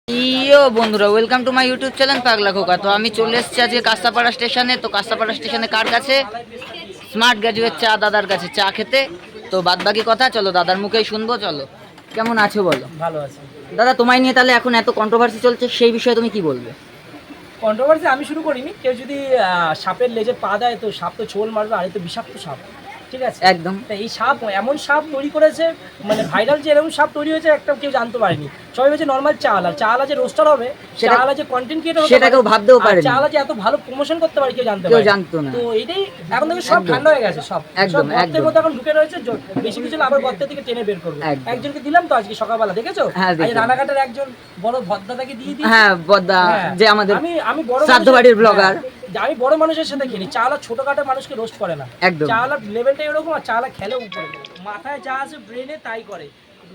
ইয়ো বন্ধুরা, welcome to my YouTube channel পাগলা খোকা। তো আমি চলে এসেছি আজকে কাস্তাপাড়া স্টেশনে। তো কাস্তাপাড়া স্টেশনে কার কাছে? স্মার্ট গ্র্যাজুয়েট চা দাদার কাছে চা খেতে। তো বাদ বাকি কথা চলো দাদার মুখেই শুনবো। চলো, কেমন আছো বলো? ভালো আছে দাদা, তোমায় নিয়ে তাহলে এখন এত কন্ট্রোভার্সি চলছে, সেই বিষয়ে তুমি কি বলবে? কন্ট্রোভার্সি আমি শুরু করিনি। কেউ যদি সাপের লেজে পা দেয় তো সাপ তো ছোল মারবে, আর এ তো বিষাক্ত সাপ, ঠিক আছে? একদম। তা এই সাপ এমন সাপ তৈরি করেছে, মানে ভাইরাল যে এরকম সাপ তৈরি হয়েছে একটা কেউ জানতে পারেনি। সবাই হচ্ছে নর্মাল চাল, আর চাল যে রোস্টার হবে, চাল যে কন্টেন্ট ক্রিয়েটর হবে, সেটা কেউ ভাবতেও পারে, চাল যে এত ভালো প্রমোশন করতে পারে কেউ জানতো না। তো এইটাই এখন থেকে সব ঠান্ডা হয়ে গেছে, সব গর্তের মধ্যে এখন ঢুকে রয়েছে। বেশি কিছু আবার গর্তের থেকে টেনে বের করবে। একজনকে দিলাম তো আজকে সকালবেলা, দেখেছো? আজ রানাঘাটের একজন বড় ভদ্দাকে দিয়ে দিই। হ্যাঁ, ভদ্দা যে আমাদের আমি বড় শ্রাদ্ধ বাড়ির ব্লগার। আমি বড় মানুষের সাথে খেলি। চালা ছোটখাটো মানুষকে রোস্ট করে না, চালা লেভেলটা এরকম, আর চালা খেলে উপরে, মাথায় যা আছে ব্রেনে তাই করে,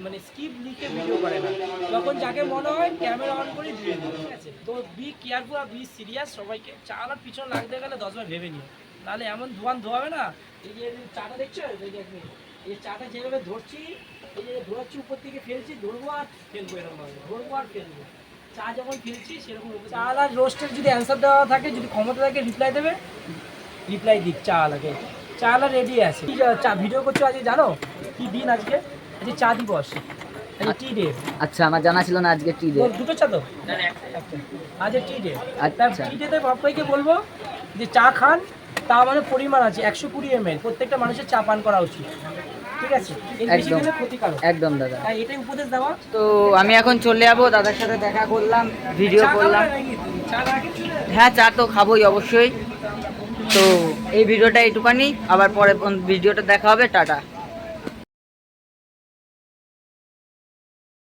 মানে স্কিপ লিখে ভিডিও করে না। তখন যাকে মনে হয় ক্যামেরা অন করে দিয়ে দিই, ঠিক আছে? তো বি কেয়ারফুল আর বি সিরিয়াস। সবাইকে চালার পিছনে লাগতে গেলে 10বার ভেবে নিও, তাহলে এমন ধোয়াবে না। এই যে চাটা দেখছো, এই চাটা যেভাবে ধরছি, এই যে ধরছি উপর থেকে ফেলছি, ধরবো আর ফেলবো, এরকম ভাবে ধরবো আর ফেলবো। চা যখন ফেলছি সেরকম চাল আর রোস্টের যদি অ্যান্সার দেওয়া থাকে, যদি ক্ষমতা থাকে রিপ্লাই দেবে, রিপ্লাই দিক। চা আলাকে চা আলা রেডি আছে। কি চা ভিডিও করছো আজকে? জানো কি দিন আজকে? আজকে চা দিবস, আজকে টি ডে। আচ্ছা, আমার জানা ছিল না আজকে টি ডে। দুটো চা তো আজকে টি ডে। টি ডেতে সবাইকে বলবো যে চা খান, তা মানে পরিমাণ আছে 120 ml, প্রত্যেকটা মানুষের চা পান করা উচিত, ঠিক আছে? একদম দাদা, এটাই উপদেশ দেওয়া। তো আমি এখন চলে যাবো, দাদার সাথে দেখা করলাম, ভিডিও করলাম। হ্যাঁ, চা তো খাবোই অবশ্যই। তো এই ভিডিওটা এইটুকানি, আবার পরে ভিডিওটা দেখা হবে। টাটা।